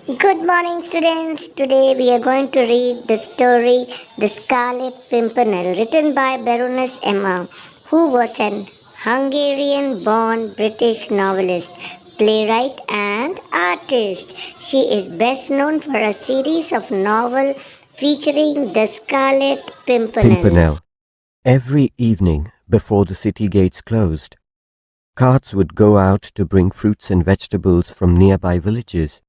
Good morning, students. Today we are going to read the story The Scarlet Pimpernel, written by Baroness Emma, who was an Hungarian born British novelist, playwright, and artist. She is best known for a series of novels featuring the Scarlet Pimpernel. Pimpernel. Every evening before the city gates closed, carts would go out to bring fruits and vegetables from nearby villages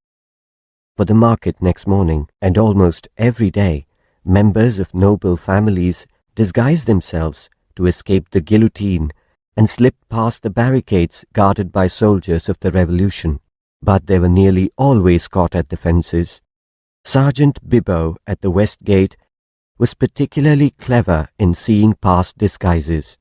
for the market next morning, and almost every day members of noble families disguised themselves to escape the guillotine and slipped past the barricades guarded by soldiers of the Revolution. But they were nearly always caught at the fences. Sergeant Bibbo at the west gate was particularly clever in seeing past disguises.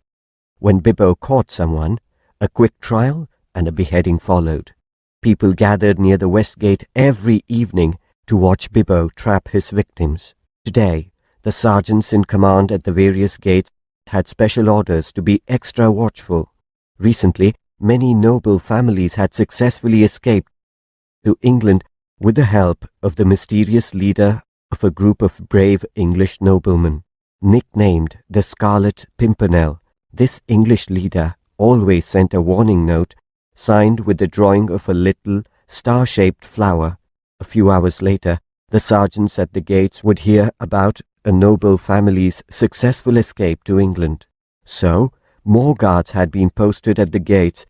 When Bibbo caught someone, a quick trial and a beheading followed. People gathered near the west gate every evening to watch Bibbo trap his victims. Today, the sergeants in command at the various gates had special orders to be extra watchful. Recently, many noble families had successfully escaped to England with the help of the mysterious leader of a group of brave English noblemen. Nicknamed the Scarlet Pimpernel, this English leader always sent a warning note signed with the drawing of a little star-shaped flower. A few hours later, the sergeants at the gates would hear about a noble family's successful escape to England. So, more guards had been posted at the gates,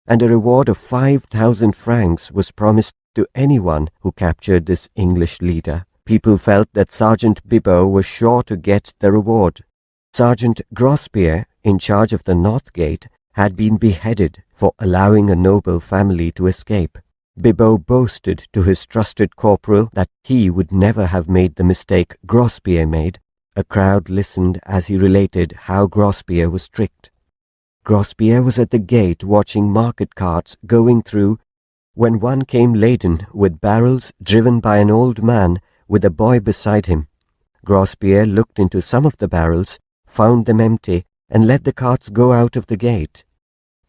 and a reward of 5,000 francs was promised to anyone who captured this English leader. People felt that Sergeant Bibbo was sure to get the reward. Sergeant Grospierre, in charge of the North Gate, had been beheaded for allowing a noble family to escape. Bibbo boasted to his trusted corporal that he would never have made the mistake Grospierre made. A crowd listened as he related how Grospierre was tricked. Grospierre was at the gate watching market carts going through when one came laden with barrels driven by an old man with a boy beside him. Grospierre looked into some of the barrels, found them empty, and let the carts go out of the gate.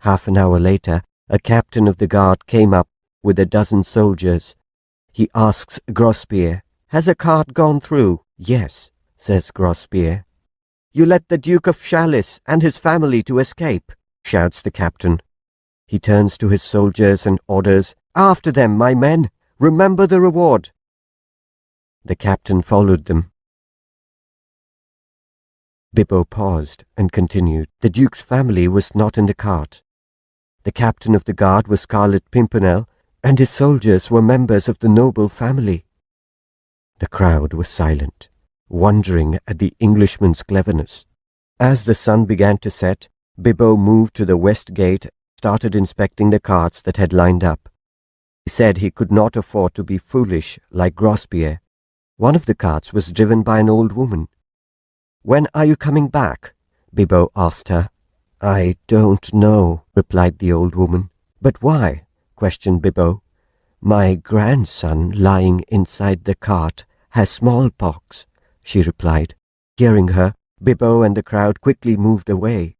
Half an hour later, a captain of the guard came up with a dozen soldiers. He asks Grospierre, "Has a cart gone through?" "Yes," says Grospierre. "You let the Duke of Chalice and his family to escape," shouts the captain. He turns to his soldiers and orders, "After them, my men! Remember the reward!" The captain followed them. Bibbo paused and continued. The Duke's family was not in the cart. The captain of the guard was Scarlet Pimpernel, and his soldiers were members of the noble family. The crowd was silent, wondering at the Englishman's cleverness. As the sun began to set, Bibbo moved to the west gate and started inspecting the carts that had lined up. He said he could not afford to be foolish like Grospierre. One of the carts was driven by an old woman. "When are you coming back?" Bibbo asked her. "I don't know," replied the old woman. "But why?" questioned Bibbo. "My grandson lying inside the cart has smallpox," she replied. Hearing her, Bibbo and the crowd quickly moved away.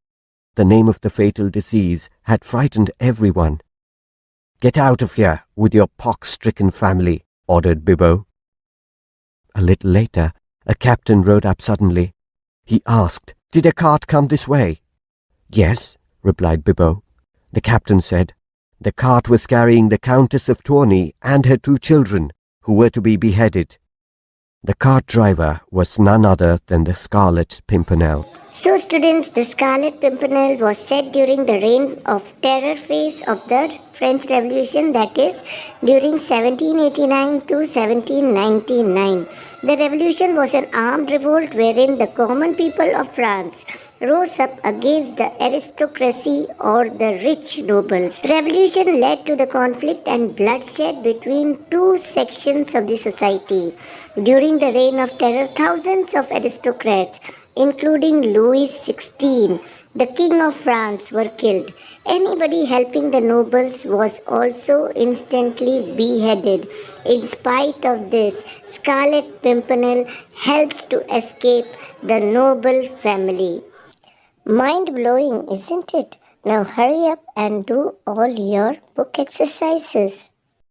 The name of the fatal disease had frightened everyone. "Get out of here with your pox-stricken family," ordered Bibbo. A little later, a captain rode up suddenly. He asked, "Did a cart come this way?" "Yes," replied Bibbo. The captain said, "The cart was carrying the Countess of Tourney and her 2 children, who were to be beheaded." The cart driver was none other than the Scarlet Pimpernel. So students, the Scarlet Pimpernel was set during the reign of terror phase of the French Revolution, that is, during 1789 to 1799. The revolution was an armed revolt wherein the common people of France rose up against the aristocracy or the rich nobles. The revolution led to the conflict and bloodshed between 2 sections of the society. During the reign of terror, thousands of aristocrats, including Louis XVI, the King of France, were killed. Anybody helping the nobles was also instantly beheaded. In spite of this, Scarlet Pimpernel helps to escape the noble family. Mind-blowing, isn't it? Now hurry up and do all your book exercises.